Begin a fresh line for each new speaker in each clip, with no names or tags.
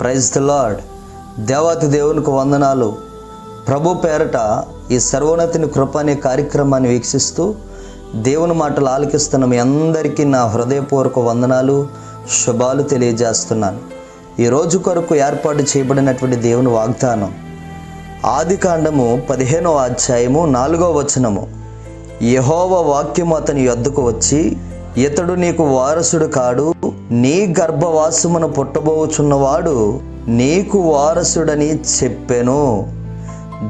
Praise the lord. దేవాతి దేవునికి వందనాలు. ప్రభు పేరట ఈ సర్వోన్నతిని కృప అనే కార్యక్రమాన్ని వీక్షిస్తూ దేవుని మాటలు ఆలకిస్తున్న మీ అందరికీ నా హృదయపూర్వక వందనాలు, శుభాలు తెలియజేస్తున్నాను. ఈ రోజు కొరకు ఏర్పాటు చేయబడినటువంటి దేవుని వాగ్దానం ఆదికాండము 15వ అధ్యాయము 4వ వచనము. యెహోవా వాక్యము అతని యొద్దకు వచ్చి, ఇతడు నీకు వారసుడు కాడు, నీ గర్భవాసమున పుట్టబోచున్నవాడు నీకు వారసుడని చెప్పెను.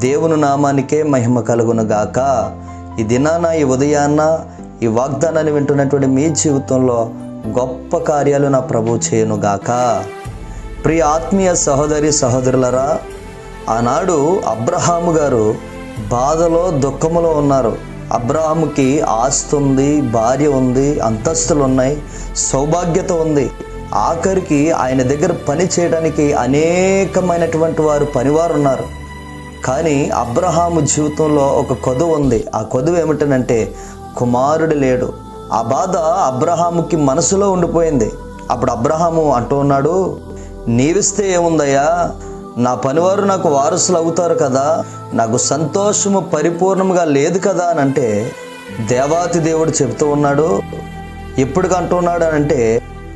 దేవుని నామానికే మహిమ కలుగును గాక. ఈ దినాన, ఈ ఉదయాన్న ఈ వాగ్దానాన్ని వింటున్నటువంటి మీ జీవితంలో గొప్ప కార్యాలు నా ప్రభు చేయను గాక. ప్రియ ఆత్మీయ సహోదరి సహోదరులరా, ఆనాడు అబ్రహాము గారు బాధలో దుఃఖములో ఉన్నారు. అబ్రహాముకి ఆస్తి ఉంది, భార్య ఉంది, అంతస్తులు ఉన్నాయి, సౌభాగ్యత ఉంది. ఆఖరికి ఆయన దగ్గర పని చేయడానికి అనేకమైనటువంటి పనివారు ఉన్నారు. కానీ అబ్రహాము జీవితంలో ఒక కొదువు ఉంది. ఆ కొదువు ఏమిటనంటే కుమారుడు లేడు. ఆ బాధ అబ్రహాముకి మనసులో ఉండిపోయింది. అప్పుడు అబ్రహాము అంటూ ఉన్నాడు, నీవిస్తే ఏముందయ్యా, నా పనివారు నాకు వారసులు అవుతారు కదా, నాకు సంతోషము పరిపూర్ణంగా లేదు కదా అని అంటే దేవాతి దేవుడు చెబుతూ ఉన్నాడు. ఎప్పుడు అంటున్నాడు అని అంటే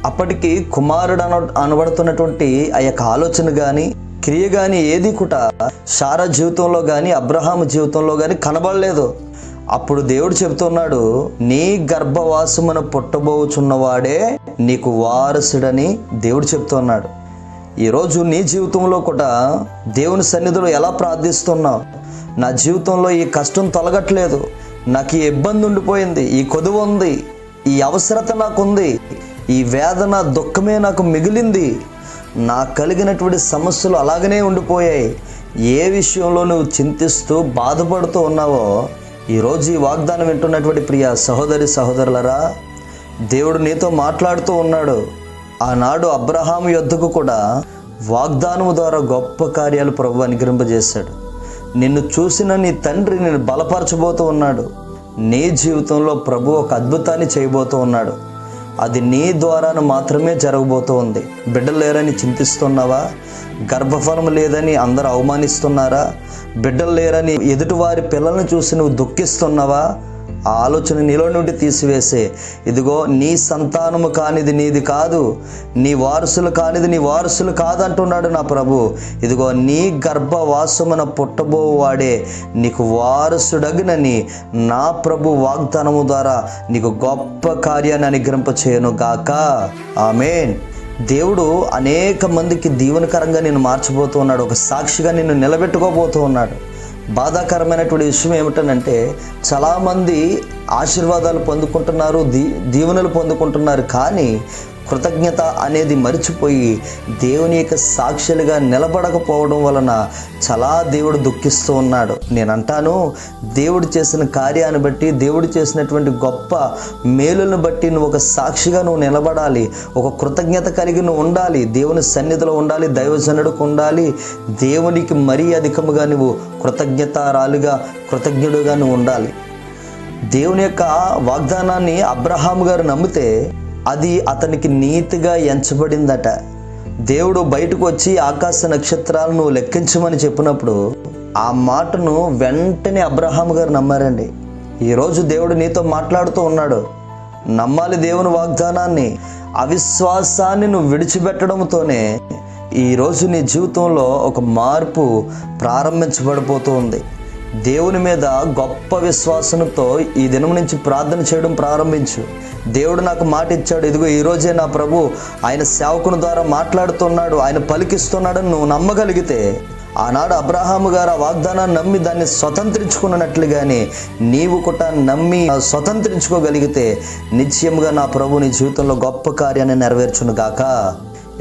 అప్పటికి కుమారుడు అనబడుతున్నటువంటి ఆ యొక్క ఆలోచన కానీ క్రియ కానీ ఏది కూడా శారా జీవితంలో కానీ అబ్రహాము జీవితంలో కానీ కనబడలేదు. అప్పుడు దేవుడు చెబుతున్నాడు, నీ గర్భవాసమున పుట్టబోచున్నవాడే నీకు వారసుడని దేవుడు చెప్తున్నాడు. ఈరోజు నీ జీవితంలో కూడా దేవుని సన్నిధిలో ఎలా ప్రార్థిస్తున్నావు? నా జీవితంలో ఈ కష్టం తొలగట్లేదు, నాకు ఈ ఇబ్బంది ఉండిపోయింది, ఈ కొదువు ఉంది, ఈ అవసరత నాకుంది, ఈ వేదన దుఃఖమే నాకు మిగిలింది, నాకు కలిగినటువంటి సమస్యలు అలాగనే ఉండిపోయాయి. ఏ విషయంలో నువ్వు చింతిస్తూ బాధపడుతూ ఉన్నావో ఈరోజు ఈ వాగ్దానం వింటున్నటువంటి ప్రియ సహోదరి సహోదరులరా, దేవుడు నీతో మాట్లాడుతూ ఉన్నాడు. ఆనాడు అబ్రహాము యొద్దకు కూడా వాగ్దానము ద్వారా గొప్ప కార్యాలు ప్రభు అనుగ్రహింపజేశాడు. నిన్ను చూసిన నీ తండ్రి నిన్ను బలపరచబోతూ ఉన్నాడు. నీ జీవితంలో ప్రభు ఒక అద్భుతాన్ని చేయబోతూ ఉన్నాడు. అది నీ ద్వారాను మాత్రమే జరగబోతూ ఉంది. బిడ్డలు లేరని చింతిస్తున్నావా? గర్భఫలం లేదని అందరూ అవమానిస్తున్నారా? బిడ్డలు లేరని ఎదుటివారి పిల్లల్ని చూసి నువ్వు దుఃఖిస్తున్నావా? ఆ ఆలోచన నీలో నుండి తీసివేసే, ఇదిగో నీ సంతానము కానిది నీది కాదు, నీ వారసులు కానిది నీ వారసులు కాదంటున్నాడు నా ప్రభు. ఇదిగో నీ గర్భవాసమున పుట్టబోవాడే నీకు వారసుడగినని నా ప్రభు వాగ్దానము ద్వారా నీకు గొప్ప కార్యాన్ని అనుగ్రహింపచేయను గాక. ఆమేన్. దేవుడు అనేక మందికి దీవెనకరంగా నిన్ను మార్చబోతూ ఉన్నాడు. ఒక సాక్షిగా నిన్ను నిలబెట్టుకోబోతూ ఉన్నాడు. బాధాకరమైనటువంటి విషయం ఏమిటనంటే చాలామంది ఆశీర్వాదాలు పొందుకుంటున్నారు, దీవెనలు పొందుకుంటున్నారు, కానీ కృతజ్ఞత అనేది మరిచిపోయి దేవుని యొక్క సాక్షులుగా నిలబడకపోవడం వలన చాలా దేవుడు దుఃఖిస్తూ ఉన్నాడు. నేను అంటాను, దేవుడు చేసిన కార్యాన్ని బట్టి, దేవుడు చేసినటువంటి గొప్ప మేలులను బట్టి నువ్వు ఒక సాక్షిగా నువ్వు నిలబడాలి. ఒక కృతజ్ఞత కలిగి నువ్వు ఉండాలి. దేవుని సన్నిధిలో ఉండాలి, దైవజనుడికి ఉండాలి. దేవునికి మరీ అధికముగా నువ్వు కృతజ్ఞుడుగా నువ్వు ఉండాలి. దేవుని యొక్క వాగ్దానాన్ని అబ్రహాము గారు నమ్మితే అది అతనికి నీతిగా ఎంచబడిందట. దేవుడు బయటకు వచ్చి ఆకాశ నక్షత్రాలను నువ్వు లెక్కించమని చెప్పినప్పుడు ఆ మాటను వెంటనే అబ్రహాము గారు నమ్మారండి. ఈరోజు దేవుడు నీతో మాట్లాడుతూ ఉన్నాడు. నమ్మాలి దేవుని వాగ్దానాన్ని. అవిశ్వాసాన్ని నువ్వు విడిచిపెట్టడంతోనే ఈరోజు నీ జీవితంలో ఒక మార్పు ప్రారంభించబడిపోతూ ఉంది. దేవుని మీద గొప్ప విశ్వాసంతో ఈ దినం నుంచి ప్రార్థన చేయడం ప్రారంభించు. దేవుడు నాకు మాట ఇచ్చాడు, ఇదిగో ఈరోజే నా ప్రభు ఆయన సేవకుని ద్వారా మాట్లాడుతున్నాడు, ఆయన పలికిస్తున్నాడని నువ్వు నమ్మగలిగితే, ఆనాడు అబ్రహాము గారు ఆ వాగ్దానాన్ని నమ్మి దాన్ని స్వతంత్రించుకున్నట్లుగానే నీవు కూడా నమ్మి స్వతంత్రించుకోగలిగితే నిశ్చయముగా నా ప్రభు నీ జీవితంలో గొప్ప కార్యాన్ని నెరవేర్చును గాక.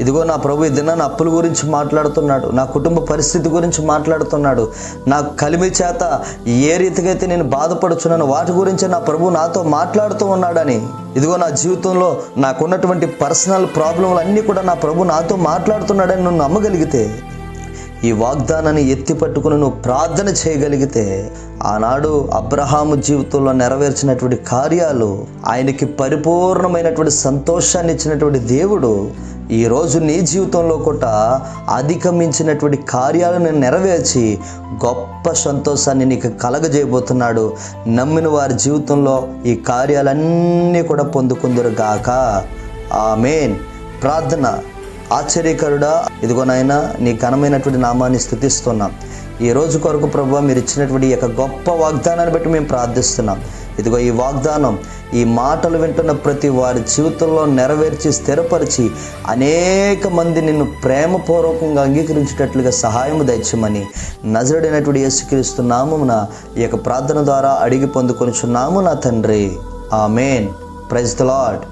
ఇదిగో నా ప్రభు ఈ దినాన్ని అప్పుల గురించి మాట్లాడుతున్నాడు, నా కుటుంబ పరిస్థితి గురించి మాట్లాడుతున్నాడు, నా కలిమి చేత ఏ రీతిగా అయితే నేను బాధపడుచున్నాను వాటి గురించి నా ప్రభు నాతో మాట్లాడుతూ ఉన్నాడని, ఇదిగో నా జీవితంలో నాకున్నటువంటి పర్సనల్ ప్రాబ్లంలు అన్నీ కూడా నా ప్రభు నాతో మాట్లాడుతున్నాడని నువ్వు నమ్మగలిగితే, ఈ వాగ్దానాన్ని ఎత్తి పట్టుకుని నువ్వు ప్రార్థన చేయగలిగితే, ఆనాడు అబ్రహాము జీవితంలో నెరవేర్చినటువంటి కార్యాలు, ఆయనకి పరిపూర్ణమైనటువంటి సంతోషాన్ని ఇచ్చినటువంటి దేవుడు ఈరోజు నీ జీవితంలో కూడా అధిగమించినటువంటి కార్యాలను నెరవేర్చి గొప్ప సంతోషాన్ని నీకు కలగజేయబోతున్నాడు. నమ్మిన వారి జీవితంలో ఈ కార్యాలన్నీ కూడా పొందుకుందురు గాక. ఆమేన్. ప్రార్థన. ఆశ్చర్యకరుడా, ఇదిగో నాయనా, నీ ఘనమైనటువంటి నామాన్ని స్తుతిస్తున్నాం. ఈ రోజు కొరకు ప్రభువా, మీరు ఇచ్చినటువంటి ఈ యొక్క గొప్ప వాగ్దానాన్ని బట్టి మేము ప్రార్థిస్తున్నాం. ఇదిగో ఈ వాగ్దానం, ఈ మాటలు వింటున్న ప్రతి వారి జీవితంలో నెరవేర్చి స్థిరపరిచి అనేక మంది నిన్ను ప్రేమపూర్వకంగా అంగీకరించేటట్లుగా సహాయము దయచేయమని నజరుడైనటువంటి యేసుక్రీస్తు నామమున ఈ యొక్క ప్రార్థన ద్వారా అడిగి పొందుకొనుచున్నాము నా తండ్రి. ఆమేన్. Praise the lord.